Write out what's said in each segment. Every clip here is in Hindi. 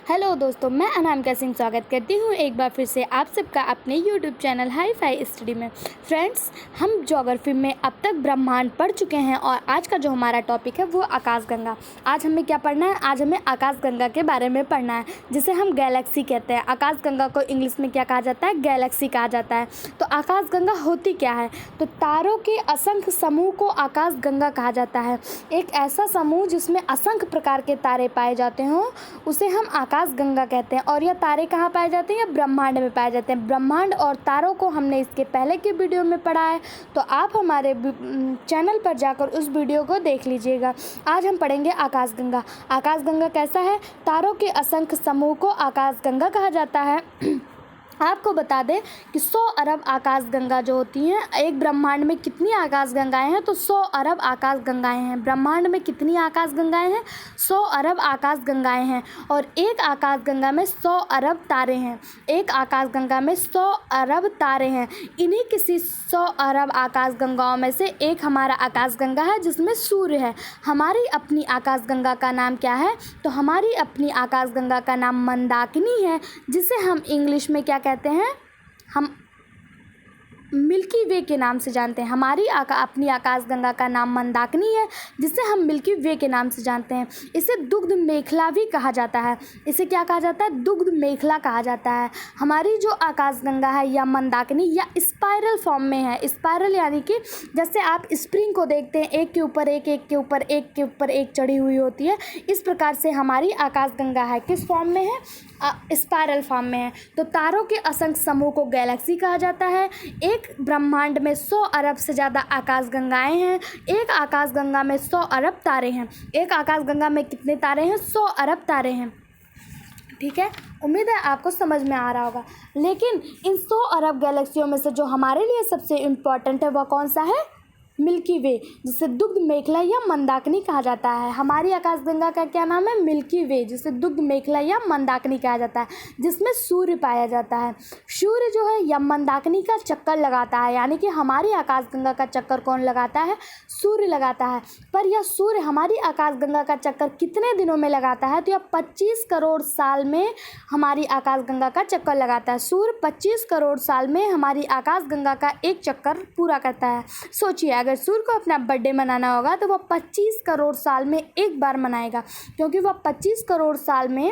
हेलो दोस्तों, मैं अनामिका सिंह स्वागत करती हूँ एक बार फिर से आप सबका अपने YouTube channel hi fi study में। फ्रेंड्स, हम ज्योग्राफी में अब तक ब्रह्मांड पढ़ चुके हैं और आज का जो हमारा टॉपिक है वो आकाशगंगा। आज हमें क्या पढ़ना है? आज हमें आकाशगंगा के बारे में पढ़ना है, जिसे हम गैलेक्सी कहते हैं। आकाशगंगा को इंग्लिश में क्या कहा जाता है? गैलेक्सी कहा जाता है। तो आकाशगंगा होती क्या है? तो तारों के असंख्य समूह को आकाशगंगा कहा जाता है। एक ऐसा समूह जिसमें असंख्य प्रकार के तारे पाए जाते हों उसे हम आकाशगंगा कहते हैं। और यह तारे कहाँ पाए जाते हैं? या ब्रह्मांड में पाए जाते हैं। ब्रह्मांड और तारों को हमने इसके पहले के वीडियो में पढ़ा है, तो आप हमारे चैनल पर जाकर उस वीडियो को देख लीजिएगा। आज हम पढ़ेंगे आकाशगंगा। आकाशगंगा कैसा है? तारों के असंख्य समूह को आकाशगंगा कहा जाता है। आपको बता दें कि 100 अरब आकाशगंगा जो होती हैं, एक ब्रह्मांड में कितनी आकाशगंगाएं हैं? तो 100 अरब आकाशगंगाएं हैं। ब्रह्मांड में कितनी आकाशगंगाएं हैं? 100 अरब आकाशगंगाएं हैं। और एक आकाशगंगा में 100 अरब तारे हैं। एक आकाशगंगा में 100 अरब तारे हैं। इन्हीं किसी 100 अरब आकाशगंगाओं में से एक हमारा आकाशगंगा है जिसमें सूर्य है। हमारी अपनी आकाशगंगा का नाम क्या है? तो हमारी अपनी आकाशगंगा का नाम मंदाकिनी है, जिसे हम इंग्लिश में क्या कहते हैं? हम मिल्की वे के नाम से जानते हैं। हमारी अपनी आकाशगंगा का नाम मंदाकिनी है, जिसे हम मिल्की वे के नाम से जानते हैं। इसे दुग्ध मेखला भी कहा जाता है। इसे क्या कहा जाता है? दुग्ध मेखला कहा जाता है। हमारी जो आकाशगंगा है या मंदाकिनी या स्पाइरल फॉर्म में है। स्पाइरल यानी कि जैसे आप स्प्रिंग को देखते हैं, एक के ऊपर एक, एक के ऊपर एक के ऊपर एक चढ़ी हुई होती है, इस प्रकार से हमारी आकाशगंगा है। किस फॉर्म में है? स्पाइरल फॉर्म में है। तो तारों के असंख्य समूह को गैलेक्सी कहा जाता है। एक ब्रह्मांड में 100 अरब से ज़्यादा आकाशगंगाएं हैं। एक आकाशगंगा में 100 अरब तारे हैं। एक आकाशगंगा में कितने तारे हैं? 100 अरब तारे हैं। ठीक है, उम्मीद है आपको समझ में आ रहा होगा। लेकिन इन 100 अरब गैलेक्सियों में से जो हमारे लिए सबसे इम्पॉर्टेंट है वह कौन सा है? मिल्की वे, जिसे दुग्ध मेखला या मंदाकिनी कहा जाता है। हमारी आकाशगंगा का क्या नाम है? मिल्की वे, जिसे दुग्ध मेखला या मंदाकिनी कहा जाता है, जिसमें सूर्य पाया जाता है। सूर्य जो है या मंदाकिनी का चक्कर लगाता है, यानी कि हमारी आकाशगंगा का चक्कर कौन लगाता है? सूर्य लगाता है। पर यह सूर्य हमारी आकाशगंगा का चक्कर कितने दिनों में लगाता है? तो यह 25 करोड़ साल में हमारी आकाशगंगा का चक्कर लगाता है। सूर्य 25 करोड़ साल में हमारी आकाशगंगा का एक चक्कर पूरा करता है। सोचिए, अगर सूर्य को अपना बर्थडे मनाना होगा तो वह 25 करोड़ साल में एक बार मनाएगा, क्योंकि वह 25 करोड़ साल में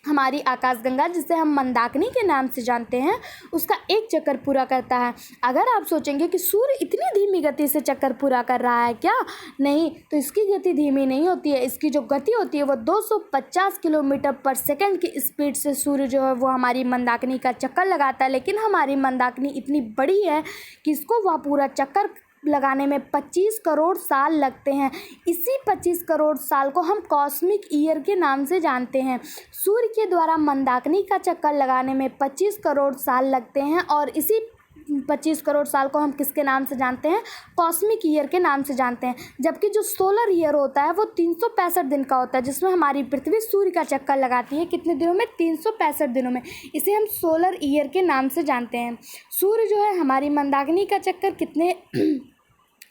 हमारी आकाशगंगा, जिसे हम मंदाकिनी के नाम से जानते हैं, उसका एक चक्कर पूरा करता है। अगर आप सोचेंगे कि सूर्य इतनी धीमी गति से चक्कर पूरा कर रहा है क्या? नहीं, तो इसकी गति धीमी नहीं होती है। इसकी जो गति होती है वो 250 किलोमीटर पर सेकंड की स्पीड से सूर्य जो है वो हमारी मंदाकिनी का चक्कर लगाता है। लेकिन हमारी मंदाकिनी इतनी बड़ी है कि इसको वह पूरा चक्कर लगाने में 25 करोड़ साल लगते हैं। इसी 25 करोड़ साल को हम कॉस्मिक ईयर के नाम से जानते हैं। सूर्य के द्वारा मंदाकिनी का चक्कर लगाने में 25 करोड़ साल लगते हैं, और इसी 25 करोड़ साल को हम किसके नाम से जानते हैं? कॉस्मिक ईयर के नाम से जानते हैं। जबकि जो सोलर ईयर होता है वो 365 दिन का होता है, जिसमें हमारी पृथ्वी सूर्य का चक्कर लगाती है। कितने दिनों में? 365 दिनों में। इसे हम सोलर ईयर के नाम से जानते हैं। सूर्य जो है हमारी मंदाकिनी का चक्कर कितने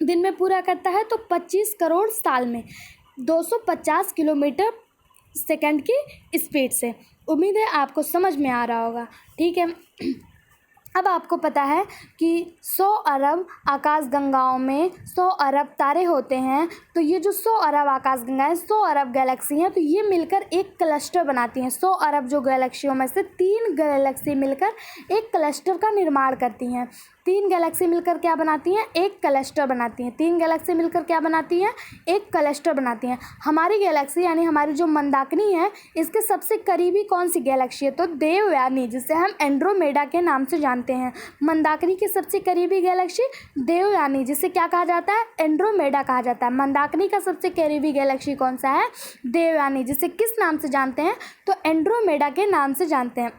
दिन में पूरा करता है? तो 25 करोड़ साल में 250 किलोमीटर सेकंड की स्पीड से। उम्मीद है आपको समझ में आ रहा होगा। ठीक है, अब आपको पता है कि 100 अरब आकाशगंगाओं में 100 अरब तारे होते हैं। तो ये जो 100 अरब आकाशगंगाएं, 100 अरब गैलेक्सी हैं, तो ये मिलकर एक क्लस्टर बनाती हैं। 100 अरब जो गैलेक्सियों में से 3 गैलेक्सी मिलकर एक क्लस्टर का निर्माण करती हैं। 3 गैलेक्सी मिलकर क्या बनाती हैं? एक क्लस्टर बनाती हैं। 3 गैलेक्सी मिलकर क्या बनाती हैं? एक क्लस्टर बनाती हैं। हमारी गैलेक्सी यानी हमारी जो मंदाकिनी है, इसके सबसे करीबी कौन सी गैलेक्सी है? तो देवयानी, जिसे हम एंड्रोमेडा के नाम से जानते हैं। मंदाकिनी की सबसे करीबी गैलेक्सी देवयानी, जिसे क्या कहा जाता है? एंड्रोमेडा कहा जाता है। मंदाकिनी का सबसे करीबी गैलेक्सी कौन सा है? देवयानी, जिसे किस नाम से जानते हैं? तो एंड्रोमेडा के नाम से जानते हैं।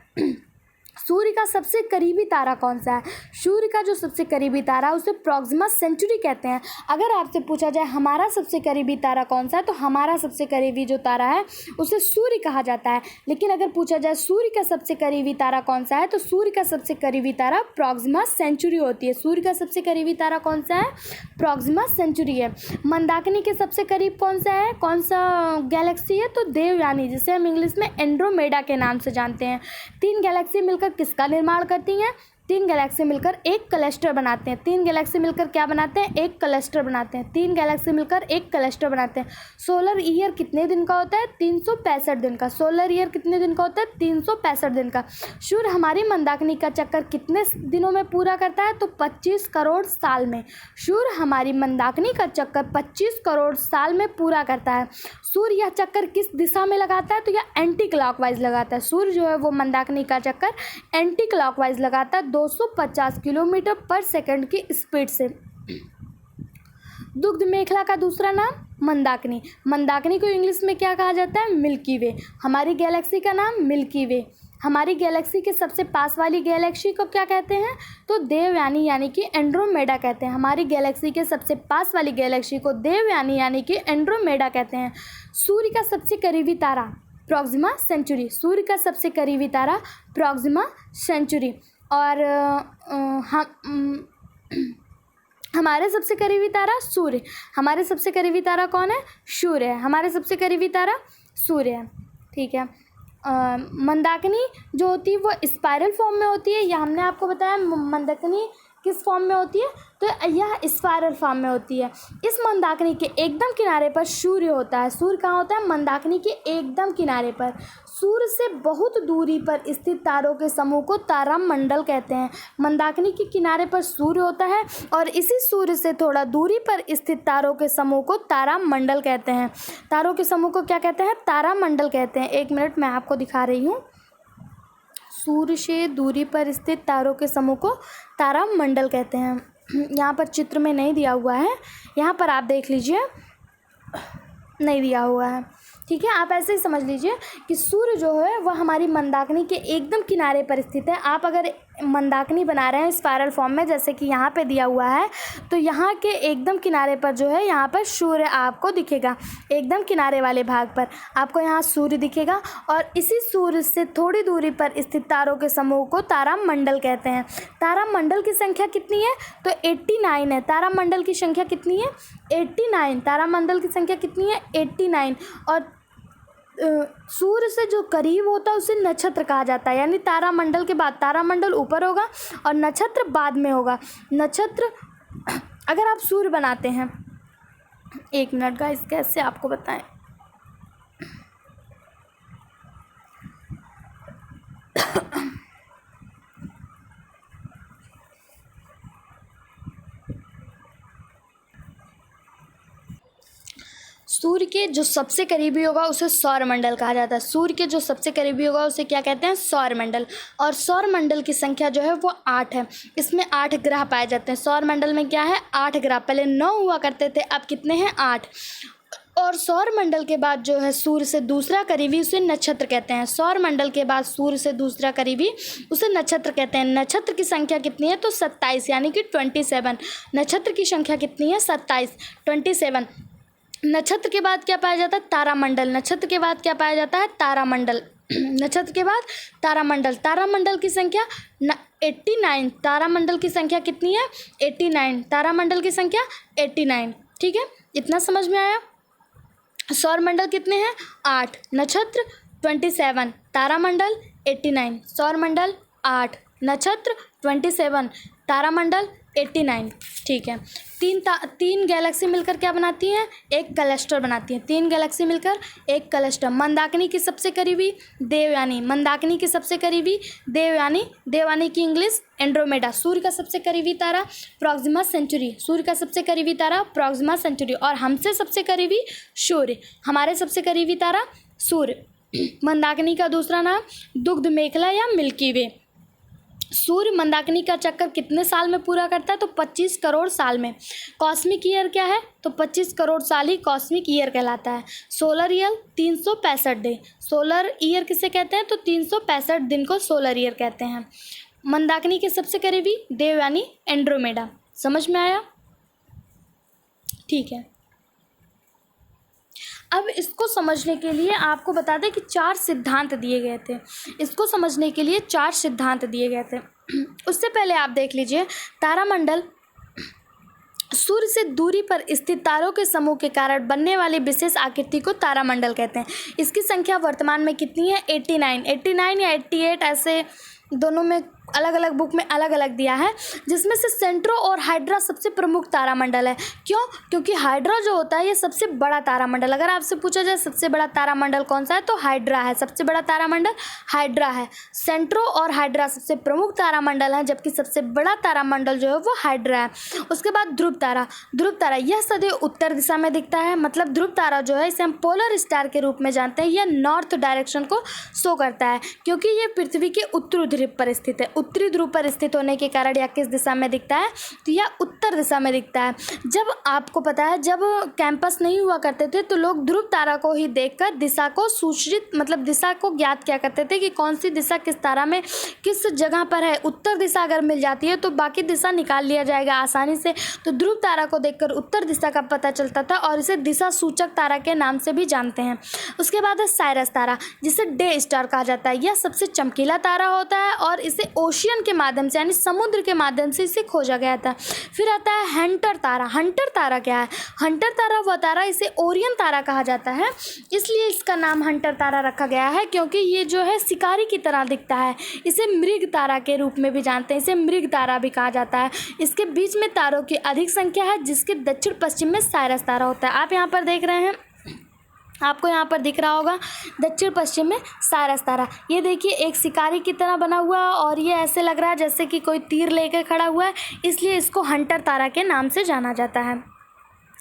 सूर्य का सबसे करीबी तारा कौन सा है? सूर्य का जो सबसे करीबी तारा है उसे प्रॉक्सिमा सेंचुरी कहते हैं। अगर आपसे पूछा जाए हमारा सबसे करीबी तारा कौन सा है, तो हमारा सबसे करीबी जो तारा है उसे सूर्य कहा जाता है। लेकिन अगर पूछा जाए सूर्य का सबसे करीबी तारा कौन सा है, तो सूर्य का सबसे करीबी तारा प्रॉक्सिमा सेंचुरी होती है। सूर्य का सबसे करीबी तारा कौन सा है? प्रॉक्सिमा सेंचुरी है। मंदाकिनी के सबसे करीब कौन सा है, कौन सा गैलेक्सी है? तो देवयानी, जिसे हम इंग्लिश में एंड्रोमेडा के नाम से जानते हैं। 3 गैलेक्सी मिलकर किसका निर्माण करती हैं? 3 गैलेक्सी मिलकर एक क्लस्टर बनाते हैं। 3 गैलेक्सी मिलकर क्या बनाते हैं? एक क्लस्टर बनाते हैं। 3 गैलेक्सी मिलकर एक क्लस्टर बनाते हैं। सोलर ईयर कितने दिन का होता है? 365 दिन का। सोलर ईयर कितने दिन का होता है? 365 दिन का। सूर्य हमारी मंदाकिनी का चक्कर कितने दिनों में पूरा करता है? तो 25 करोड़ साल में। सूर्य हमारी मंदाकिनी का चक्कर 25 करोड़ साल में पूरा करता है। सूर्य यह चक्कर किस दिशा में लगाता है? तो यह एंटी क्लॉकवाइज लगाता है। सूर्य जो है वो मंदाकिनी का चक्कर एंटी क्लॉकवाइज लगाता है 250 किलोमीटर पर सेकंड की स्पीड से। दुग्ध मेखला का दूसरा नाम मंदाकिनी। मंदाकिनी को इंग्लिश में क्या कहा जाता है? मिल्की वे। हमारी गैलेक्सी का नाम मिल्की वे। हमारी गैलेक्सी के सबसे पास वाली गैलेक्सी को क्या कहते हैं? तो देवयानी यानी कि एंड्रोमेडा कहते हैं। हमारी गैलेक्सी के सबसे पास वाली गैलेक्सी को देवयानी यानी कि एंड्रोमेडा कहते हैं। सूर्य का सबसे करीबी तारा प्रॉक्सिमा सेंचुरी। सूर्य का सबसे करीबी तारा प्रॉक्सिमा सेंचुरी। और हमारे सबसे करीबी तारा सूर्य। हमारे सबसे करीबी तारा कौन है? सूर्य है। हमारे सबसे करीबी तारा सूर्य है। ठीक है। मंदाकिनी जो होती है वो स्पाइरल फॉर्म में होती है। यह हमने आपको बताया। मंदाकिनी किस फॉर्म में होती है? तो यह स्पाइरल फॉर्म में होती है। इस मंदाकिनी के एकदम किनारे पर सूर्य होता है। सूर्य कहाँ होता है? मंदाकिनी के एकदम किनारे पर। सूर्य से बहुत दूरी पर स्थित तारों के समूह को तारामंडल कहते हैं। मंदाकिनी के किनारे पर सूर्य होता है और इसी सूर्य से थोड़ा दूरी पर स्थित तारों के समूह को तारामंडल कहते हैं। तारों के समूह को क्या कहते हैं? तारामंडल कहते हैं। 1 मिनट मैं आपको दिखा रही हूँ। सूर्य से दूरी पर स्थित तारों के समूह को तारामंडल कहते हैं। यहाँ पर चित्र में नहीं दिया हुआ है, यहाँ पर आप देख लीजिए, नहीं दिया हुआ है। ठीक है, आप ऐसे ही समझ लीजिए कि सूर्य जो है वह हमारी मंदाकिनी के एकदम किनारे पर स्थित है। आप अगर मंदाकिनी बना रहे हैं स्पाइरल फॉर्म में, जैसे कि यहाँ पे दिया हुआ है, तो यहाँ के एकदम किनारे पर जो है यहाँ पर सूर्य आपको दिखेगा। एकदम किनारे वाले भाग पर आपको यहाँ सूर्य दिखेगा और इसी सूर्य से थोड़ी दूरी पर स्थित तारों के समूह को तारामंडल कहते हैं। तारामंडल की संख्या कितनी है? तो 89 है। तारामंडल की संख्या कितनी है? 89। तारामंडल की संख्या कितनी है? 89। और सूर्य से जो करीब होता है उसे नक्षत्र कहा जाता है। यानी तारामंडल के बाद, तारामंडल ऊपर होगा और नक्षत्र बाद में होगा। नक्षत्र अगर आप सूर्य बनाते हैं, 1 मिनट का, इस कैसे आपको बताएं। सूर्य के जो सबसे करीबी होगा उसे सौरमंडल कहा जाता है। सूर्य के जो सबसे करीबी होगा उसे क्या कहते हैं? सौरमंडल। और सौरमंडल की संख्या जो है वो 8 है। इसमें 8 ग्रह पाए जाते हैं। सौरमंडल में क्या है? 8 ग्रह। पहले 9 हुआ करते थे, अब कितने हैं? 8। और सौरमंडल के बाद जो है सूर्य से दूसरा करीबी उसे नक्षत्र कहते हैं। सौरमंडल के बाद सूर्य से दूसरा करीबी उसे नक्षत्र कहते हैं। नक्षत्र की संख्या कितनी है? तो 27 यानी कि 27। नक्षत्र की संख्या कितनी है? 27, 27। नक्षत्र के बाद क्या पाया जाता है? तारामंडल। नक्षत्र के बाद क्या पाया जाता है? तारामंडल। नक्षत्र के बाद तारामंडल। तारामंडल की संख्या 89। तारामंडल की संख्या कितनी है? 89। तारामंडल की संख्या 89। ठीक है, इतना समझ में आया? सौरमंडल कितने हैं? 8। नक्षत्र 27, तारामंडल 89। सौरमंडल 8, नक्षत्र 27, तारामंडल 89। ठीक है, तीन गैलेक्सी मिलकर क्या बनाती हैं? एक क्लस्टर बनाती हैं। 3 गैलेक्सी मिलकर एक क्लस्टर। मंदाकिनी की सबसे करीबी देवयानी। मंदाकिनी की सबसे करीबी देवयानी। देवयानी की इंग्लिश एंड्रोमेडा। सूर्य का सबसे करीबी तारा प्रॉक्सिमा सेंचुरी। सूर्य का सबसे करीबी तारा प्रॉक्सिमा सेंचुरी। और हमसे सबसे करीबी सूर्य। हमारे सबसे करीबी तारा सूर्य। मंदाकिनी का दूसरा नाम दुग्ध मेखला या मिल्की वे। सूर्य मंदाकिनी का चक्कर कितने साल में पूरा करता है? तो 25 करोड़ साल में। कॉस्मिक ईयर क्या है? तो 25 करोड़ साल ही कॉस्मिक ईयर कहलाता है। Solar year 365 day. Solar year किसे कहते हैं? तो 365 दिन को सोलर ईयर कहते हैं। मंदाकिनी के सबसे करीबी देव यानी एंड्रोमेडा। समझ में आया? ठीक है। अब इसको समझने के लिए आपको बता दें कि 4 सिद्धांत दिए गए थे। इसको समझने के लिए 4 सिद्धांत दिए गए थे। उससे पहले आप देख लीजिए, तारामंडल सूर्य से दूरी पर स्थित तारों के समूह के कारण बनने वाली विशेष आकृति को तारामंडल कहते हैं। इसकी संख्या वर्तमान में कितनी है? 89 या 88, ऐसे दोनों में अलग अलग बुक में अलग अलग दिया है, जिसमें से सेंट्रो और हाइड्रा सबसे प्रमुख तारामंडल है। क्यों? क्योंकि हाइड्रा जो होता है ये सबसे बड़ा तारामंडल, अगर आपसे पूछा जाए सबसे बड़ा तारामंडल कौन सा है तो हाइड्रा है, सबसे बड़ा तारामंडल हाइड्रा है। सेंट्रो और हाइड्रा सबसे प्रमुख तारामंडल हैं, जबकि सबसे बड़ा तारामंडल जो है वो हाइड्रा है। उसके बाद ध्रुव तारा यह सदैव उत्तर दिशा में दिखता है। मतलब ध्रुव तारा जो है इसे हम पोलर स्टार के रूप में जानते हैं। यह नॉर्थ डायरेक्शन को शो करता है क्योंकि ये पृथ्वी के उत्तरी ध्रुव पर स्थित है। उत्तरी ध्रुव पर स्थित होने के कारण यह किस दिशा में दिखता है? तो यह उत्तर दिशा में दिखता है। जब आपको पता है, जब कैंपस नहीं हुआ करते थे तो लोग ध्रुव तारा को ही देखकर दिशा को सूचित, मतलब दिशा को ज्ञात किया करते थे कि कौन सी दिशा किस तारा में किस जगह पर है। उत्तर दिशा अगर मिल जाती है तो बाकी दिशा निकाल लिया जाएगा आसानी से। तो ध्रुव तारा को देखकर उत्तर दिशा का पता चलता था और इसे दिशा सूचक तारा के नाम से भी जानते हैं। उसके बाद है साइरस तारा, जिसे डे स्टार कहा जाता है। यह सबसे चमकीला तारा होता है और इसे ओशियन के माध्यम से यानी समुद्र के माध्यम से इसे खोजा गया था। फिर आता है हंटर तारा। हंटर तारा क्या है? हंटर तारा वह तारा, इसे ओरियन तारा कहा जाता है, इसलिए इसका नाम हंटर तारा रखा गया है क्योंकि ये जो है शिकारी की तरह दिखता है। इसे मृग तारा के रूप में भी जानते हैं, इसे मृग तारा भी कहा जाता है। इसके बीच में तारों की अधिक संख्या है, जिसके दक्षिण पश्चिम में साइरस तारा होता है। आप यहाँ पर देख रहे हैं, आपको यहाँ पर दिख रहा होगा दक्षिण पश्चिम में साइरस तारा। ये देखिए एक शिकारी की तरह बना हुआ है और ये ऐसे लग रहा है जैसे कि कोई तीर लेकर खड़ा हुआ है, इसलिए इसको हंटर तारा के नाम से जाना जाता है।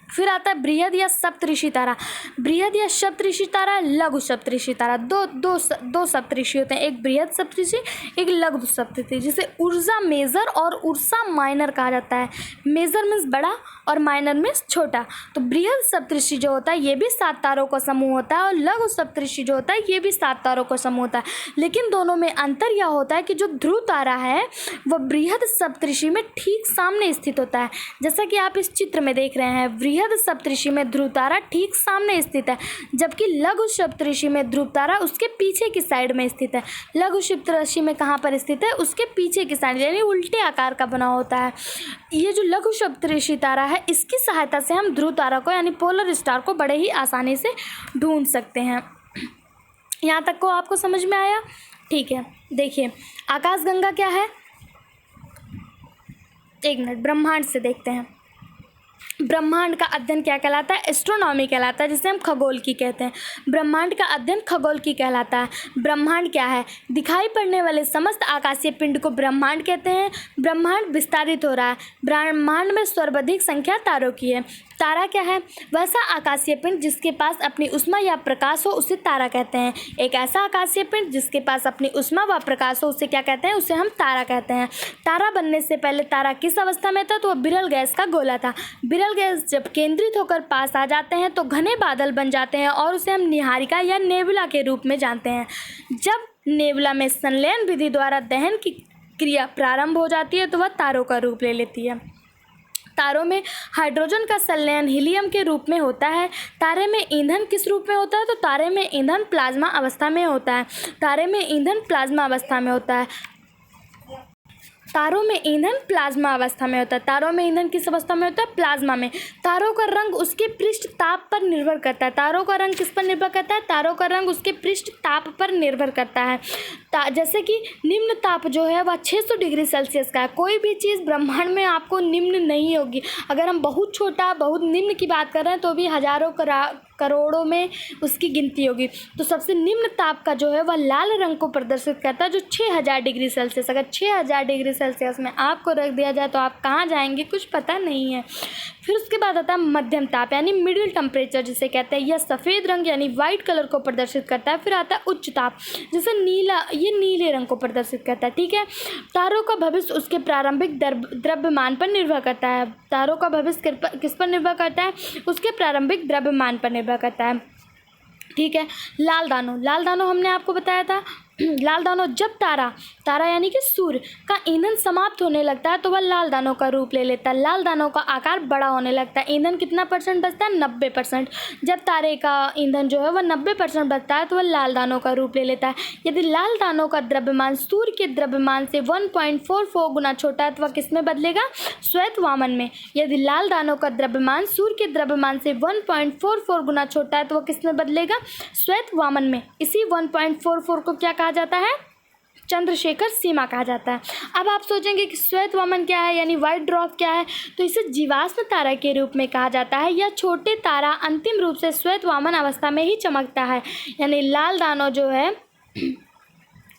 फिर आता है बृहद या सप्तऋषि तारा। बृहद या सप्तऋषि तारा, लघु सप्तऋषि तारा। दो सप्तऋषि होते हैं, एक बृहद सप्तऋषि, एक लघु सप्तऋषि, जिसे ऊर्जा मेजर और ऊर्जा माइनर कहा जाता है। मेजर मीन्स बड़ा और माइनर मीन्स छोटा। तो बृहद सप्तऋषि जो होता है ये भी 7 तारों का समूह होता है और लघु सप्तऋषि जो होता है ये भी 7 तारों का समूह होता है। लेकिन दोनों में अंतर यह होता है कि जो ध्रुव तारा है वह बृहद सप्तऋषि में ठीक सामने स्थित होता है। जैसा कि आप इस चित्र में देख रहे हैं, बृहद सप्तऋषि में ध्रुव तारा ठीक सामने स्थित है, जबकि लघु सप्तऋषि में ध्रुव तारा उसके पीछे की साइड में स्थित है। लघु सप्तऋषि में कहाँ पर स्थित है? उसके पीछे की साइड, यानी उल्टे आकार का बना होता है। ये जो लघु सप्तऋषि तारा है इसकी सहायता से हम ध्रुव तारा को यानी पोलर स्टार को बड़े ही आसानी से ढूंढ सकते हैं। यहाँ तक को आपको समझ में आया? ठीक है। देखिए आकाशगंगा क्या है? एक मिनट, ब्रह्मांड से देखते हैं। ब्रह्मांड का अध्ययन क्या कहलाता है? एस्ट्रोनॉमी कहलाता है, जिसे हम खगोल की कहते हैं। ब्रह्मांड का अध्ययन खगोल की कहलाता है। ब्रह्मांड क्या है? दिखाई पड़ने वाले समस्त आकाशीय पिंड को ब्रह्मांड कहते हैं। ब्रह्मांड विस्तारित हो रहा है। ब्रह्मांड में सर्वाधिक संख्या तारों की है। तारा क्या है? वैसा आकाशीय पिंड जिसके पास अपनी उष्मा या प्रकाश हो उसे तारा कहते हैं। एक ऐसा आकाशीय पिंड जिसके पास अपनी उष्मा व प्रकाश हो उसे क्या कहते हैं? उसे हम तारा कहते हैं। तारा बनने से पहले तारा किस अवस्था में था? तो वह विरल गैस का गोला था। विरल गैस जब केंद्रित होकर पास आ जाते हैं तो घने बादल बन जाते हैं और उसे हम निहारिका या नेबुला के रूप में जानते हैं। जब नेबुला में संलयन विधि द्वारा दहन की क्रिया प्रारंभ हो जाती है तो वह तारों का रूप ले लेती है। तारों में हाइड्रोजन का संलयन हीलियम के रूप में होता है। तारे में ईंधन किस रूप में होता है? तो तारे में ईंधन प्लाज्मा अवस्था में होता है। तारे में ईंधन प्लाज्मा अवस्था में होता है। तारों में ईंधन प्लाज्मा अवस्था में होता है। तारों में ईंधन किस अवस्था में होता है? प्लाज्मा में। तारों का रंग उसके पृष्ठ ताप पर निर्भर करता है। तारों का रंग किस पर निर्भर करता है? तारों का रंग उसके पृष्ठ ताप पर निर्भर करता है। जैसे कि निम्न ताप जो है वह 600 डिग्री सेल्सियस का है। कोई भी चीज़ ब्रह्मांड में आपको निम्न नहीं होगी। अगर हम बहुत छोटा बहुत निम्न की बात कर रहे हैं तो भी हज़ारों करोड़ों में उसकी गिनती होगी। तो सबसे निम्न ताप का जो है वह लाल रंग को प्रदर्शित करता है, जो 6000 डिग्री सेल्सियस। अगर 6000 डिग्री सेल्सियस में आपको रख दिया जाए तो आप कहाँ जाएंगे कुछ पता नहीं है। फिर उसके बाद आता है मध्यम ताप यानी मिडिल टेम्परेचर जिसे कहते हैं। यह सफ़ेद रंग यानी वाइट कलर को प्रदर्शित करता है। फिर आता है उच्च ताप, जैसे नीला, ये नीले रंग को प्रदर्शित करता है। ठीक है, तारों का भविष्य उसके प्रारंभिक द्रव्यमान पर निर्भर करता है। तारों का भविष्य किस पर निर्भर करता है? उसके प्रारंभिक द्रव्यमान पर निर्भर करता है। ठीक है, लाल दानों हमने आपको बताया था। लाल दानों, जब तारा यानी कि सूर्य का ईंधन समाप्त होने लगता है तो वह लाल दानों का रूप ले लेता है। लाल दानों का आकार बड़ा होने लगता है। ईंधन कितना परसेंट बचता है? 90%। जब तारे का ईंधन जो है वह 90% बचता है तो वह लाल दानों का रूप ले लेता है। यदि लाल दानों का द्रव्यमान सूर्य के द्रव्यमान से 1.44 गुना छोटा है तो वह किस में बदलेगा? श्वेत वामन में। यदि लाल दानों का द्रव्यमान सूर्य के द्रव्यमान से 1.44 गुना छोटा है तो वह किस में बदलेगा? श्वेत वामन में। इसी 1.44 को क्या कहा जाता है? चंद्रशेखर सीमा कहा जाता है। अब आप सोचेंगे कि श्वेत वामन क्या है यानी व्हाइट ड्वार्फ क्या है? तो इसे जीवाश्म तारा के रूप में कहा जाता है। यह छोटे तारा अंतिम रूप से श्वेत वामन अवस्था में ही चमकता है, यानी लाल दानों जो है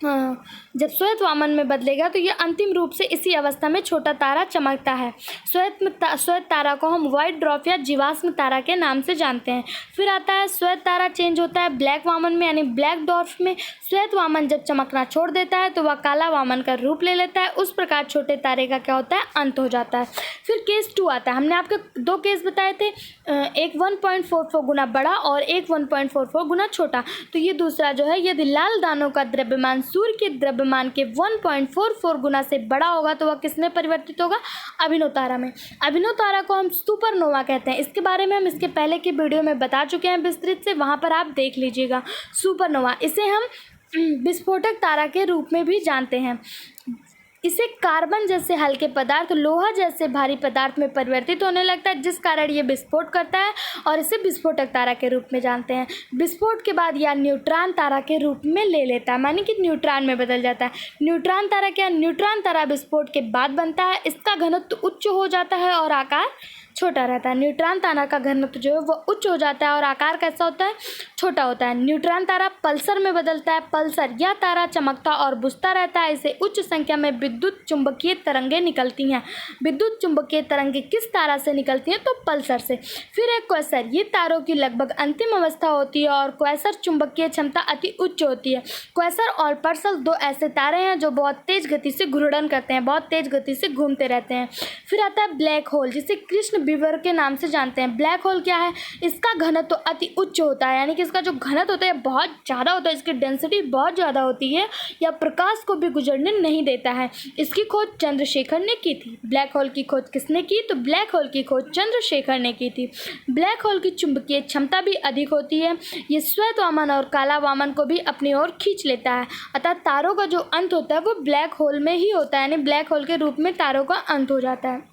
जब श्वेत वामन में बदलेगा तो यह अंतिम रूप से इसी अवस्था में छोटा तारा चमकता है। श्वेत तारा को हम व्हाइट ड्वार्फ या जीवाश्म तारा के नाम से जानते हैं। फिर आता है श्वेत तारा चेंज होता है ब्लैक वामन में यानी ब्लैक ड्वार्फ में। श्वेत वामन जब चमकना छोड़ देता है तो वह काला वामन का रूप ले लेता है। उस प्रकार छोटे तारे का क्या होता है? अंत हो जाता है। फिर केस 2 आता है। हमने आपको 2 केस बताए थे, एक 1.44 गुना बड़ा और एक 1.44 गुना छोटा। तो ये दूसरा जो है, यदि लाल दानों का द्रव्यमान सूर्य के द्रव्यमान के 1.44 गुना से बड़ा होगा तो वह किसमें परिवर्तित होगा? अभिनव तारा में। अभिनव तारा को हम सुपरनोवा कहते हैं। इसके बारे में हम इसके पहले की वीडियो में बता चुके हैं विस्तृत से, वहाँ पर आप देख लीजिएगा। सुपरनोवा, इसे हम विस्फोटक तारा के रूप में भी जानते हैं। इसे कार्बन जैसे हल्के पदार्थ लोहा जैसे भारी पदार्थ में परिवर्तित होने लगता है, जिस कारण ये विस्फोट करता है और इसे विस्फोटक तारा के रूप में जानते हैं। विस्फोट के बाद यह न्यूट्रॉन तारा के रूप में ले लेता है, माने कि न्यूट्रॉन में बदल जाता है। न्यूट्रॉन तारा क्या? न्यूट्रॉन तारा विस्फोट के बाद बनता है। इसका घनत्व उच्च हो जाता है और आकार छोटा रहता है। न्यूट्रॉन तारा का घनत्व जो है वो उच्च हो जाता है और आकार कैसा होता है? छोटा होता है। न्यूट्रॉन तारा पल्सर में बदलता है। पल्सर, यह तारा चमकता और बुझता रहता है। इसे उच्च संख्या में विद्युत चुंबकीय तरंगें निकलती हैं। विद्युत चुंबकीय तरंगें किस तारा से निकलती हैं? तो पल्सर से। फिर एक क्वेसर, ये तारों की लगभग अंतिम अवस्था होती है और क्वेसर चुंबकीय क्षमता अति उच्च होती है। क्वेसर और पर्सल 2 ऐसे तारे हैं जो बहुत तेज गति से घूर्णन करते हैं, बहुत तेज गति से घूमते रहते हैं। फिर आता है ब्लैक होल, जिसे कृष्ण विवर के नाम से जानते हैं। ब्लैक होल क्या है? इसका घनत्व अति उच्च होता है, यानी कि इसका जो घनत्व होता है बहुत ज़्यादा होता है, इसकी डेंसिटी बहुत ज़्यादा होती है, यह प्रकाश को भी गुजरने नहीं देता है। इसकी खोज चंद्रशेखर ने की थी। ब्लैक होल की खोज किसने की? तो ब्लैक होल की खोज चंद्रशेखर ने की थी। ब्लैक होल की चुंबकीय क्षमता भी अधिक होती है। ये श्वेत वामन और काला वामन को भी अपनी ओर खींच लेता है। अतः तारों का जो अंत होता है वो ब्लैक होल में ही होता है, यानी ब्लैक होल के रूप में तारों का अंत हो जाता है।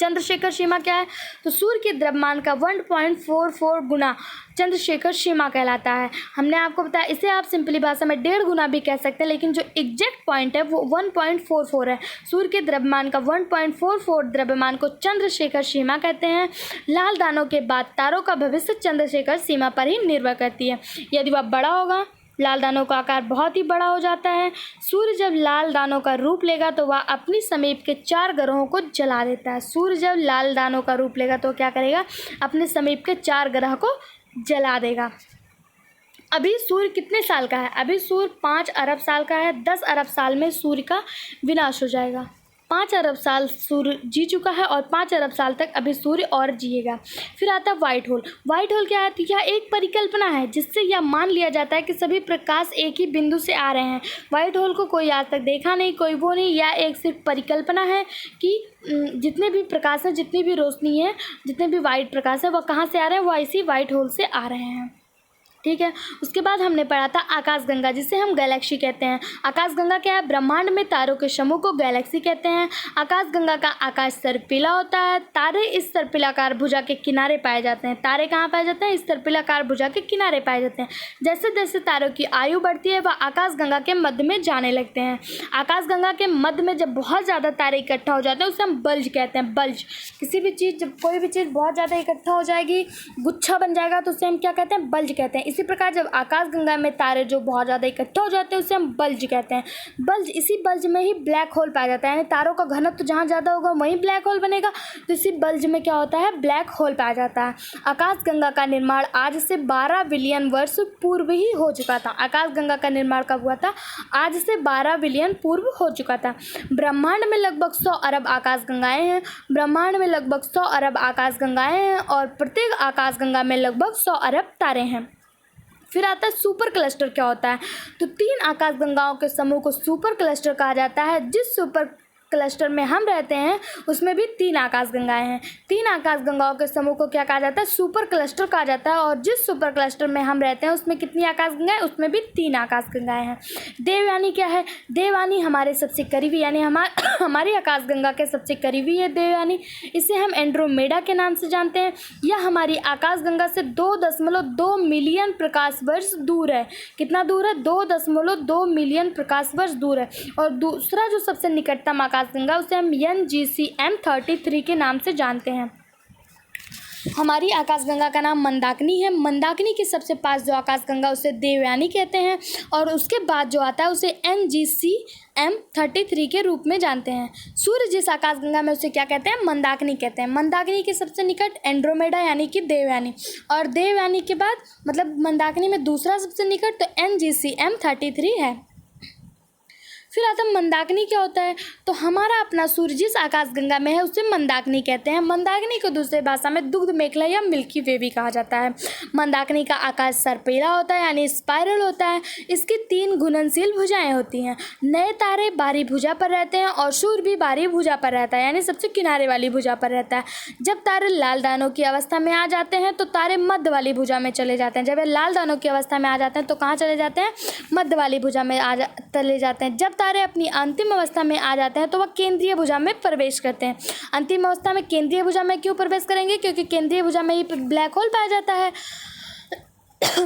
चंद्रशेखर सीमा क्या है? तो सूर्य के द्रव्यमान का 1.44 गुना चंद्रशेखर सीमा कहलाता है। हमने आपको बताया, इसे आप सिंपली भाषा में 1.5 गुना भी कह सकते हैं, लेकिन जो एग्जैक्ट पॉइंट है वो 1.44 है। सूर्य के द्रव्यमान का 1.44 द्रव्यमान को चंद्रशेखर सीमा कहते हैं। लाल दानों के बाद तारों का भविष्य चंद्रशेखर सीमा पर ही निर्भर करती है। यदि वह बड़ा होगा, लाल दानों का आकार बहुत ही बड़ा हो जाता है। सूर्य जब लाल दानों का रूप लेगा तो वह अपनी समीप के 4 ग्रहों को जला देता है। सूर्य जब लाल दानों का रूप लेगा तो क्या करेगा? अपने समीप के 4 ग्रह को जला देगा। अभी सूर्य कितने साल का है? अभी सूर्य 5 अरब साल का है। 10 अरब साल में सूर्य का विनाश हो जाएगा। 5 अरब साल सूर्य जी चुका है और 5 अरब साल तक अभी सूर्य और जिएगा। फिर आता है वाइट होल। वाइट होल क्या है? तो यह एक परिकल्पना है जिससे यह मान लिया जाता है कि सभी प्रकाश एक ही बिंदु से आ रहे हैं। वाइट होल को कोई आज तक देखा नहीं, कोई वो नहीं, यह एक सिर्फ परिकल्पना है कि जितने भी प्रकाश हैं, जितनी भी रोशनी है, जितने भी वाइट प्रकाश है, वह कहाँ से आ रहे हैं? वह इसी वाइट होल से आ रहे हैं। ठीक है। उसके बाद हमने पढ़ा था आकाशगंगा, जिसे हम गैलेक्सी कहते हैं। आकाशगंगा क्या है? ब्रह्मांड में तारों के समूह को गैलेक्सी कहते हैं। आकाशगंगा का आकाश सर्पिला होता है। तारे इस सर्पिलाकार भुजा के किनारे पाए जाते हैं। तारे कहाँ पाए जाते हैं? इस सर्पिलाकार भुजा के किनारे पाए जाते हैं। जैसे जैसे तारों की आयु बढ़ती है वह आकाशगंगा के मध्य में जाने लगते हैं। आकाशगंगा के मध्य में जब बहुत ज़्यादा तारे इकट्ठा हो जाते हैं उसे हम बल्ज कहते हैं। बल्ज, किसी भी चीज़, जब कोई भी चीज़ बहुत ज़्यादा इकट्ठा हो जाएगी, गुच्छा बन जाएगा, तो उसे हम क्या कहते हैं? बल्ज कहते हैं। इसी प्रकार जब आकाशगंगा में तारे जो बहुत ज़्यादा इकट्ठा हो जाते हैं उसे हम बल्ज कहते हैं। बल्ज, इसी बल्ज में ही ब्लैक होल पाया जाता है, यानी तारों का घनत्व जहाँ ज़्यादा होगा वहीं ब्लैक होल बनेगा, तो इसी बल्ज में क्या होता है? ब्लैक होल पाया जाता है। आकाशगंगा का निर्माण आज से 12 बिलियन वर्ष पूर्व ही हो चुका था। आकाशगंगा का निर्माण कब हुआ था? आज से 12 बिलियन पूर्व हो चुका था। ब्रह्मांड में लगभग 100 अरब आकाशगंगाएं हैं। ब्रह्मांड में लगभग 100 अरब आकाशगंगाएं हैं और प्रत्येक आकाशगंगा में लगभग 100 अरब तारे हैं। फिर आता है सुपर क्लस्टर। क्या होता है? तो 3 आकाशगंगाओं के समूह को सुपर क्लस्टर कहा जाता है। जिस सुपर क्लस्टर में हम रहते हैं उसमें भी 3 आकाशगंगाएं हैं। 3 आकाशगंगाओं के समूह को क्या कहा जाता है? सुपर क्लस्टर कहा जाता है। और जिस सुपर क्लस्टर में हम रहते हैं उसमें कितनी आकाशगंगाएं? उसमें भी 3 आकाशगंगाएं हैं। देवयानी क्या है? देवयानी हमारे सबसे करीबी, यानी हमारी आकाशगंगा के सबसे करीबी है देवयानी। इसे हम एंड्रोमेडा के नाम से जानते हैं। यह हमारी आकाशगंगा से 2.2 मिलियन प्रकाश वर्ष दूर है। कितना दूर है? 2.2 मिलियन प्रकाश वर्ष दूर है। और दूसरा जो सबसे निकटतम आकाशगंगा उसे हम NGC M33 के नाम से जानते हैं। हमारी आकाशगंगा का नाम मंदाकिनी है। मंदाकिनी के सबसे पास जो आकाशगंगा उसे देवयानी कहते हैं और उसके बाद जो आता है उसे NGC M33 के रूप में जानते हैं। सूर्य जिस आकाशगंगा में उसे क्या कहते हैं? मंदाकिनी कहते हैं। मंदाकिनी के सबसे निकट एंड्रोमेडा यानी कि देवयानी, और देवयानी के बाद मतलब मंदाकिनी में दूसरा सबसे निकट तो NGC M33 है। फिर आता है मंदाकिनी। क्या होता है? तो हमारा अपना सूर्य जिस आकाशगंगा में है उसे मंदाकिनी कहते हैं। मंदाकिनी को दूसरे भाषा में दुग्ध मेखला या मिल्की वे भी कहा जाता है। मंदाकिनी का आकाश सर्पिला होता है यानी स्पाइरल होता है। इसकी 3 घूर्णनशील भुजाएं होती हैं। नए तारे बाहरी भुजा पर रहते हैं और सूर्य भी बाहरी भुजा पर रहता है, यानी सबसे किनारे वाली भुजा पर रहता है। जब तारे लाल दानों की अवस्था में आ जाते हैं तो तारे मध्य वाली भुजा में चले जाते हैं। जब ये लाल दानों की अवस्था में आ जाते हैं तो कहाँ चले जाते हैं? मध्य वाली भुजा में चले जाते हैं। जब तारे अपनी अंतिम अवस्था में आ जाते हैं तो वह केंद्रीय भुजा में प्रवेश करते हैं। अंतिम अवस्था में केंद्रीय भुजा में क्यों प्रवेश करेंगे? क्योंकि केंद्रीय भुजा में ही ब्लैक होल पाया जाता है।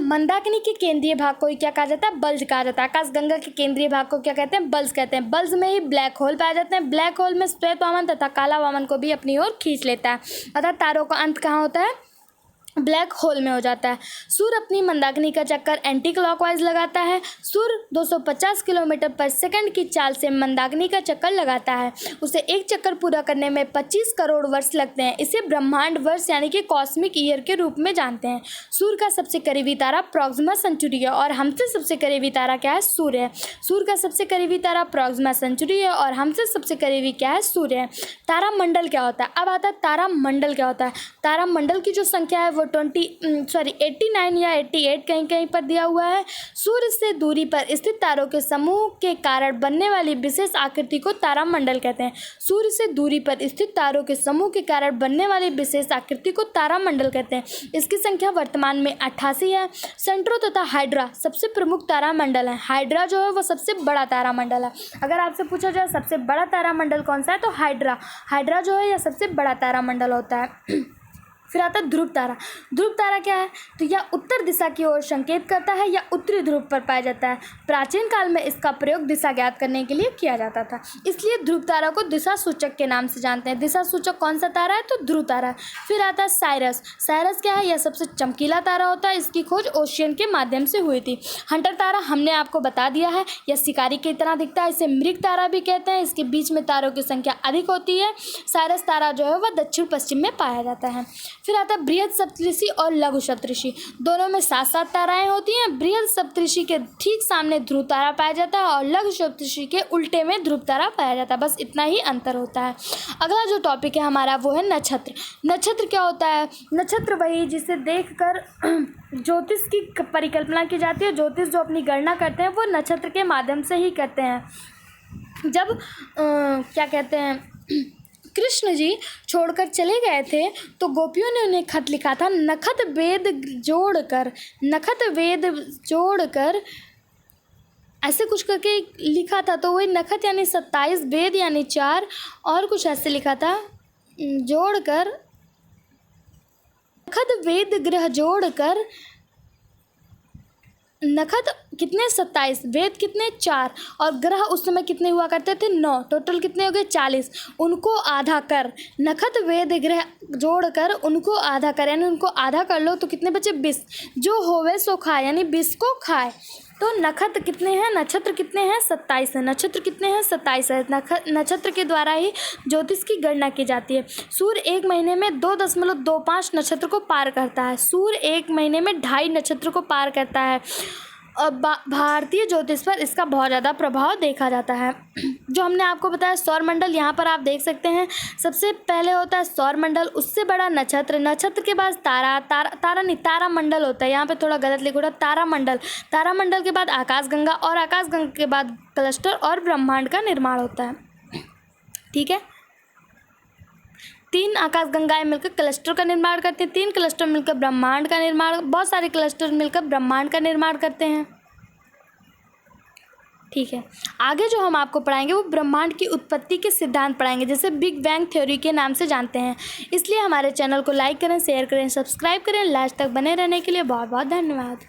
मंदाकिनी के केंद्रीय भाग को क्या कहा जाता है? बल्ज कहा जाता है। आकाशगंगा के केंद्रीय भाग को क्या कहते हैं? बल्ज कहते हैं। बल्ज में ही ब्लैक होल पाए जाते हैं। ब्लैक होल में श्वेत वामन तथा काला वामन को भी अपनी ओर खींच लेता है, अर्थात तारों का अंत कहाँ होता है? ब्लैक होल में हो जाता है। सूर्य अपनी मंदाकिनी का चक्कर एंटी क्लॉकवाइज लगाता है। सूर्य 250 किलोमीटर पर सेकंड की चाल से मंदाकिनी का चक्कर लगाता है। उसे एक चक्कर पूरा करने में 25 करोड़ वर्ष लगते हैं। इसे ब्रह्मांड वर्ष यानी कि कॉस्मिक ईयर के रूप में जानते हैं। सूर्य का सबसे करीबी तारा प्रॉक्सिमा सेंचुरी है और हमसे सबसे करीबी तारा क्या है? सूर्य है। सूर्य का सबसे करीबी तारा प्रॉक्सिमा सेंचुरी है और हमसे सबसे करीबी क्या है? सूर्य है। तारामंडल क्या होता है? अब आता है तारामंडल क्या होता है। तारामंडल की जो संख्या है वो 89 या 88 कहीं कहीं पर दिया हुआ है। सूर्य से दूरी पर स्थित तारों के समूह के कारण बनने वाली विशेष आकृति को तारामंडल कहते हैं। सूर्य से दूरी पर स्थित तारों के समूह के कारण बनने वाली विशेष आकृति को तारामंडल कहते हैं। इसकी संख्या वर्तमान में 88 है। सेंट्रो तथा हाइड्रा सबसे प्रमुख तारामंडल है। हाइड्रा जो है वो सबसे बड़ा तारामंडल है। अगर आपसे पूछा जाए सबसे बड़ा तारामंडल कौन सा है तो हाइड्रा जो है यह सबसे बड़ा तारामंडल होता है। फिर आता है ध्रुव तारा। ध्रुव तारा क्या है? तो यह उत्तर दिशा की ओर संकेत करता है या उत्तरी ध्रुव पर पाया जाता है। प्राचीन काल में इसका प्रयोग दिशा ज्ञात करने के लिए किया जाता था, इसलिए ध्रुव तारा को दिशा सूचक के नाम से जानते हैं। दिशा सूचक कौन सा तारा है? तो ध्रुव तारा। फिर आता है साइरस। साइरस क्या है? यह सबसे चमकीला तारा होता है। इसकी खोज ओशियन के माध्यम से हुई थी। हंटर तारा हमने आपको बता दिया है, यह शिकारी की तरह दिखता है। इसे मृग तारा भी कहते हैं। इसके बीच में तारों की संख्या अधिक होती है। साइरस तारा जो है वह दक्षिण पश्चिम में पाया जाता है। फिर आता है बृहद सप्तऋषि और लघु सप्तऋषि। दोनों में 7-7 ताराएं होती हैं। बृहद सप्तऋषि के ठीक सामने ध्रुव तारा पाया जाता है और लघु सप्तऋषि के उल्टे में ध्रुव तारा पाया जाता है। बस इतना ही अंतर होता है। अगला जो टॉपिक है हमारा वो है नक्षत्र। नक्षत्र क्या होता है? नक्षत्र वही जिसे देखकर ज्योतिष की परिकल्पना की जाती है। ज्योतिष जो अपनी गणना करते हैं वो नक्षत्र के माध्यम से ही करते हैं। जब क्या कहते हैं कृष्ण जी छोड़कर चले गए थे तो गोपियों ने उन्हें खत लिखा था, नखत वेद जोड़कर ऐसे कुछ करके लिखा था। तो वही नखत यानी 27, वेद यानी 4 और कुछ ऐसे लिखा था जोड़कर, नखत वेद ग्रह जोड़कर, नखत कितने 27, वेद कितने 4 और ग्रह उस समय कितने हुआ करते थे 9, टोटल कितने हो गए 40। उनको आधा कर, नखत वेद ग्रह जोड़कर उनको आधा कर, यानी उनको आधा कर लो तो कितने बचे 20। जो होवे सो खाए, यानी 20 को खाए। तो नखत कितने हैं, नक्षत्र कितने हैं 27 है, नक्षत्र कितने हैं 27 है। नक्षत्र के द्वारा ही ज्योतिष की गणना की जाती है। सूर्य एक महीने में 2.25 नक्षत्र को पार करता है। सूर्य एक महीने में 2.5 नक्षत्र को पार करता है। और भारतीय ज्योतिष पर इसका बहुत ज़्यादा प्रभाव देखा जाता है। जो हमने आपको बताया सौरमंडल, यहाँ पर आप देख सकते हैं सबसे पहले होता है सौरमंडल, उससे बड़ा नक्षत्र, नक्षत्र के बाद तारामंडल होता है। यहाँ पे थोड़ा गलत लिखा, तारामंडल, तारामंडल के बाद आकाशगंगा और आकाशगंगा के बाद क्लस्टर और ब्रह्मांड का निर्माण होता है। ठीक है, 3 आकाशगंगाएं मिलकर क्लस्टर का निर्माण करते हैं, 3 क्लस्टर मिलकर ब्रह्मांड का निर्माण, बहुत सारे क्लस्टर मिलकर ब्रह्मांड का निर्माण करते हैं। ठीक है, आगे जो हम आपको पढ़ाएंगे वो ब्रह्मांड की उत्पत्ति के सिद्धांत पढ़ाएंगे, जैसे बिग बैंग थ्योरी के नाम से जानते हैं। इसलिए हमारे चैनल को लाइक करें, शेयर करें, सब्सक्राइब करें। लास्ट तक बने रहने के लिए बहुत बहुत धन्यवाद।